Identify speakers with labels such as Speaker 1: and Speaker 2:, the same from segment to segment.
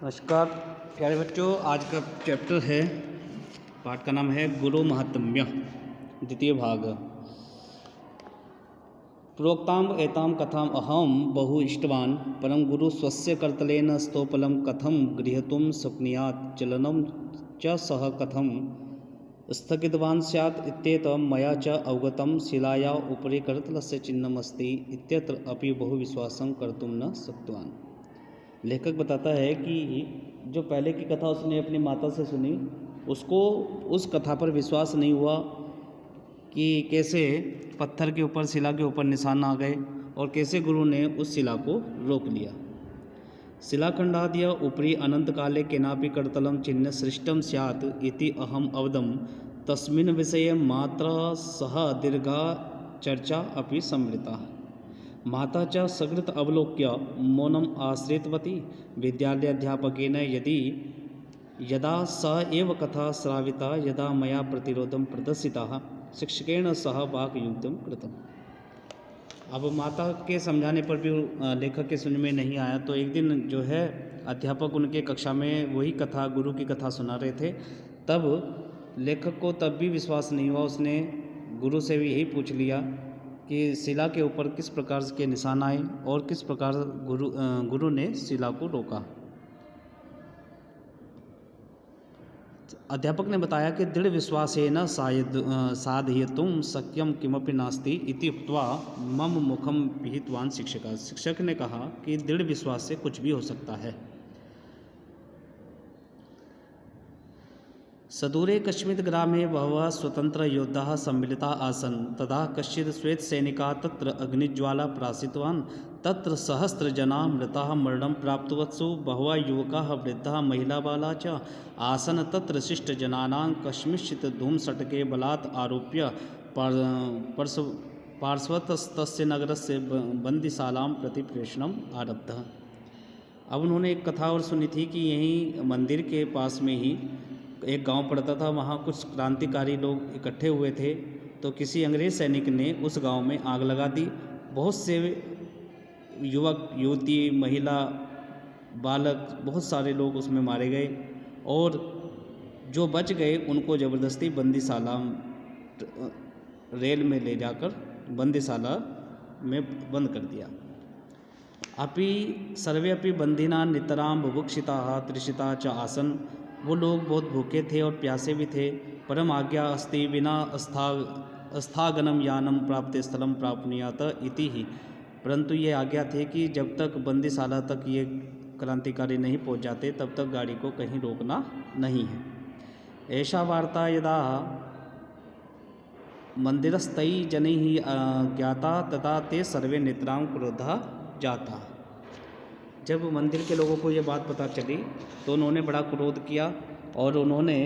Speaker 1: नमस्कार प्यारे बच्चों, आज का चैप्टर है, पाठ का नाम है गुरु महात्म्य, द्वितीय भाग। प्रोक्ताम एताम कथाम अहम बहु इष्टवान परम गुरु स्वस्य कर्तलेन स्तोपलम कथम गृहतुम शक्नुयात् चलनम च सह कथम स्थगितवान् स्यात् इत्येतम् मया च अवगतं शिलाया उपरि करतलस्य चिह्नम् अस्ति इत्यत्र अपि बहु विश्वासं कर्तुं न शक्तवान्। लेखक बताता है कि जो पहले की कथा उसने अपनी माता से सुनी, उसको उस कथा पर विश्वास नहीं हुआ कि कैसे पत्थर के ऊपर, शिला के ऊपर निशान आ गए और कैसे गुरु ने उस शिला को रोक लिया। शिलाखंडाद्य उपरि अनंत काले केनापि करतलं चिह्न सृष्टं स्यात् इति अहम अवदम तस्मिन् विषये मात्रा सह दीर्घा चर्चा अपि संवृता। माता च सकृत अवलोक्य मौनम आश्रितवती। विद्यालयाध्यापकेन यदा स एव कथा श्राविता यदा मया प्रतिरोधं प्रदर्शितः शिक्षकेन सह वाक्युक्तं कृतम्। अब माता के समझाने पर भी लेखक के सुन में नहीं आया, तो एक दिन जो है अध्यापक उनके कक्षा में वही कथा, गुरु की कथा सुना रहे थे। तब लेखक को तब भी विश्वास नहीं हुआ। उसने गुरु से भी यही पूछ लिया कि शिला के ऊपर किस प्रकार के निशान आए और किस प्रकार गुरु ने शिला को रोका। अध्यापक ने बताया कि दृढ़ विश्वासेन साधयितुं शक्यं किमपि नास्ति इति उक्त्वा मम मुखं पिहितवान् शिक्षकः। शिक्षक ने कहा कि दृढ़ विश्वास से कुछ भी हो सकता है। सदूरे कस्मित् ग्रामे बहवः स्वतन्त्रयोद्धाः सम्मिलिताः आसन्। तदा कश्चित् श्वेतसैनिकः तत्र अग्निज्वाला प्रासितवान्। तत्र सहस्रजनाः मृताः मरणं प्राप्तवत्सु। बहवः युवकाः, वृद्धाः, महिला, बालाः च आसन्। तत्र शिष्टजनानां कस्मिंश्चित् धूमशटके बलात् आरोप्य पार्श्वतस्तस्य नगरस्य बन्दिशालां प्रति प्रेषणम् आरब्धः। अब उन्होंने एक कथा और सुनी थी कि यहीं मंदिर के पास में ही एक गांव पड़ता था। वहाँ कुछ क्रांतिकारी लोग इकट्ठे हुए थे, तो किसी अंग्रेज़ सैनिक ने उस गांव में आग लगा दी। बहुत से युवक, युवती, महिला, बालक, बहुत सारे लोग उसमें मारे गए और जो बच गए उनको ज़बरदस्ती बंदीशाला, रेल में ले जाकर बंदीशाला में बंद कर दिया। अपि सर्वे अपि बंदिना नितरां बुभुक्षिताः तृषिताः च आसन्। वो लोग बहुत भूखे थे और प्यासे भी थे। परम आज्ञा अस्ति विना स्थागनम यानम प्राप्त स्थलम प्राप्नुयात इति ही। परंतु ये आज्ञा थी कि जब तक बंदीशाला तक ये क्रांतिकारी नहीं पहुंच जाते तब तक गाड़ी को कहीं रोकना नहीं है। ऐसा वार्ता यदा मंदिरस्थैः जनैः ज्ञाता तथा ते सर्वे नितरां क्रुद्धा जाता। जब मंदिर के लोगों को ये बात पता चली तो उन्होंने बड़ा क्रोध किया और उन्होंने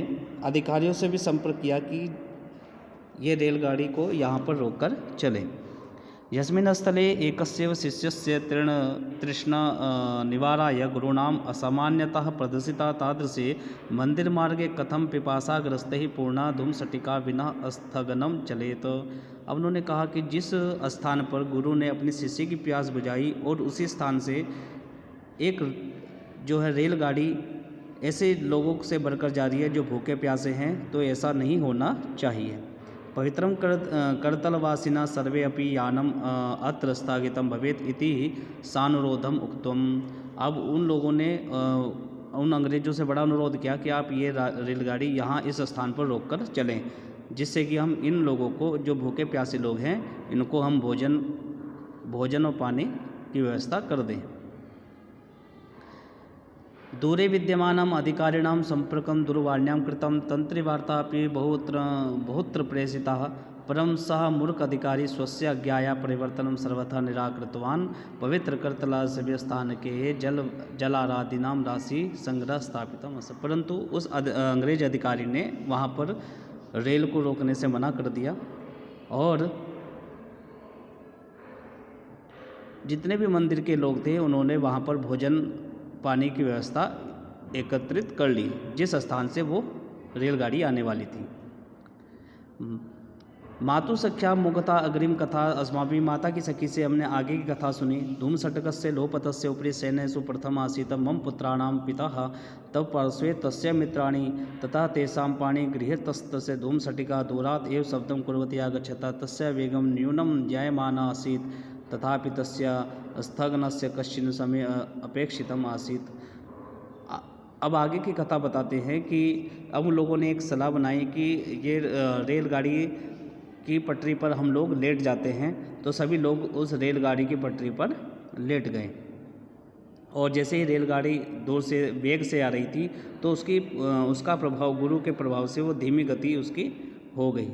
Speaker 1: अधिकारियों से भी संपर्क किया कि ये रेलगाड़ी को यहाँ पर रोककर चले। यस्मिन् स्थले एकस्यैव शिष्यस्य तृष्णा निवाराय गुरूणाम् असामान्यतः प्रदर्शिता तादृशे मंदिरमार्गे कथं पिपासाग्रस्तैः पूर्णा धूमशटिका विना स्थगनं चलेत। अब उन्होंने कहा कि जिस स्थान पर गुरु ने अपनी शिष्य की प्यास बुझाई और उसी स्थान से एक जो है रेलगाड़ी ऐसे लोगों से बढ़कर जा रही है जो भूखे प्यासे हैं, तो ऐसा नहीं होना चाहिए। पवित्रं करतलवासिना सर्वे अपि यानम अत्र स्थगितं भवेत् इति सानुरोधम उक्तम। अब उन लोगों ने उन अंग्रेजों से बड़ा अनुरोध किया कि आप ये रेलगाड़ी यहाँ इस स्थान पर रोककर चलें, जिससे कि हम इन लोगों को, जो भूखे प्यासे लोग हैं, इनको हम भोजन और पानी की व्यवस्था कर दें। दूरे विद्यमानाम् अधिकारिणां संपर्कं दूरवाण्यां कृतं। तन्त्रीवार्ता अपि बहुत्र प्रेषिताः। परं सः मूर्ख अधिकारी स्वस्य आज्ञाया परिवर्तनं सर्वथा निराकृतवान्। पवित्रकर्तलस्य स्थानके जलारादीनां राशि संग्रह स्थापितम् अस्ति। परंतु उस अंग्रेज अधिकारी ने वहाँ पर रेल को रोकने से मना कर दिया और जितने भी मंदिर के लोग थे उन्होंने वहाँ पर भोजन पानी की व्यवस्था एकत्रित कर ली जिस स्थान से वो रेलगाड़ी आने वाली थी। मातु सख्या मुगता अग्रिम कथा अस्माभिः, माता की सखी से हमने आगे की कथा सुनी। धूमशटकस्य लोपतस्य उपरि सैन्यसु प्रथम आसीत् मम पुत्राणां पिता तव पार्श्वे तस्य मित्राणि तथा तेषां पाणि गृहीतस्तस्य धूमशटिका दूरात् एव शब्दं कुर्वती आगच्छत्। तस्य वेगं न्यूनं जायमाना आसीत्, तथापि तस्य स्थगनस्य कश्चन समय अपेक्षितम् आसीत्। अब आगे की कथा बताते हैं कि अब उन लोगों ने एक सलाह बनाई कि ये रेलगाड़ी की पटरी पर हम लोग लेट जाते हैं। तो सभी लोग उस रेलगाड़ी की पटरी पर लेट गए और जैसे ही रेलगाड़ी दूर से वेग से आ रही थी तो उसका प्रभाव, गुरु के प्रभाव से वो धीमी गति उसकी हो गई।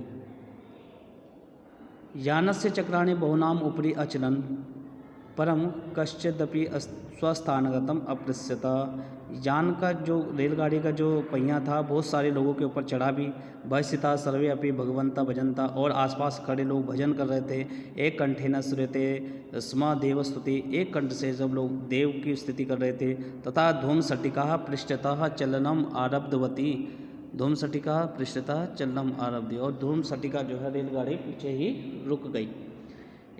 Speaker 1: यानस्य चक्राणि बहुनाम उपरि अचलन परम कश्चिदपि स्वस्थानगतम अपृश्यत। यान का जो रेलगाड़ी का जो पहिया था बहुत सारे लोगों के ऊपर चढ़ा भी। भयसिता सर्वे अपि भगवंता भजनता, और आसपास खड़े लोग भजन कर रहे थे। एक कंठेन श्रूयते स्म देवस्तुति, एक कंठ से जब लोग देव की स्तुति कर रहे थे। तथा धूमशटिका पृष्ठतः चलनम आरब्धवती, धूमशटिका पृष्ठतः चलनम आरब्धि, और धूमशटिका जो है रेलगाड़ी पीछे ही रुक गई।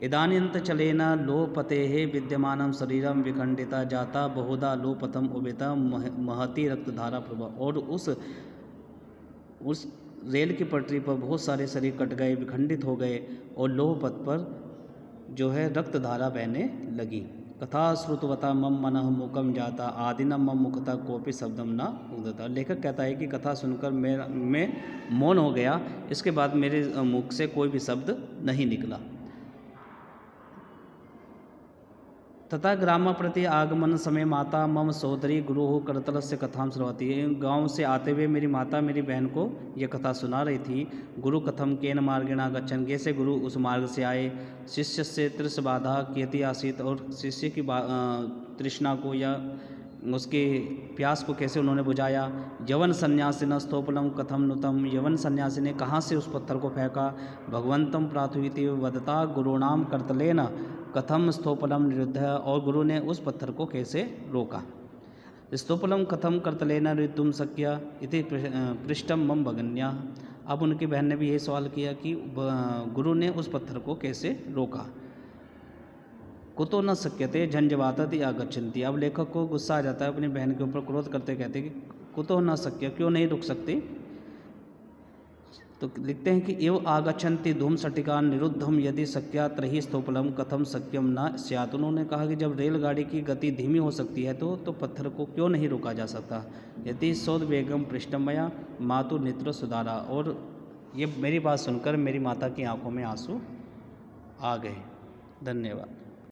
Speaker 1: इदानींत चलेन लोपतेः विद्यमानं शरीरं विखंडिता जाता बहुधा लोपतम उबेता महती रक्तधारा प्रभा। और उस रेल की पटरी पर बहुत सारे शरीर कट गए, विखंडित हो गए और लोह पथ पर जो है रक्तधारा बहने लगी। कथा श्रुतवता मम मनः मूकम जाता आदिनम मम मुखता कोपि शब्दम न उदता। लेखक कहता है कि कथा सुनकर मैं मौन हो गया, इसके बाद मेरे मुख से कोई भी शब्द नहीं निकला। तथा ग्राम प्रति आगमन समय माता मम सहोदरी गुरु करतल से कथाम श्रवती। गांव से आते हुए मेरी माता मेरी बहन को यह कथा सुना रही थी। गुरु कथम केन मार्गेणा गच्छन, कैसे गुरु उस मार्ग से आए। शिष्य से तृष बाधा कियति आसीत, और शिष्य की तृष्णा को या उसके प्यास को कैसे उन्होंने बुझाया। यवन सन्यासी न स्तोपलम कथम नुतम, यवन सन्यासी ने कहाँ से उस पत्थर को फेंका। भगवंतम प्राथुति वदता गुरुणाम कर्तलेन कथम स्तोपलम निरुद्ध, और गुरु ने उस पत्थर को कैसे रोका। स्तोपलम कथम कर्तलेन निरुद्धुम शक्य इति पृष्ठम मम भगन्या। अब उनकी बहन ने भी यही सवाल किया कि गुरु ने उस पत्थर को कैसे रोका। कुतो न शक्यते झंझवातति आगच्छन्ति। अब लेखक को गुस्सा आ जाता है, अपनी बहन के ऊपर क्रोध करते कहते कि कुतो न शक्य, क्यों नहीं रुक सकती। तो लिखते हैं कि एव आगच्छन्ति धूमशटिका निरुद्धम यदि शक्या त्रहि स्तोपलम कथम शक्यम न स्यात्। उन्होंने कहा कि जब रेलगाड़ी की गति धीमी हो सकती है तो पत्थर को क्यों नहीं रोका जा सकता। यदि सौद वेगम पृष्ठमया मातु नेत्र सुधारा। और ये मेरी बात सुनकर मेरी माता की आंखों में आंसू आ गए। धन्यवाद।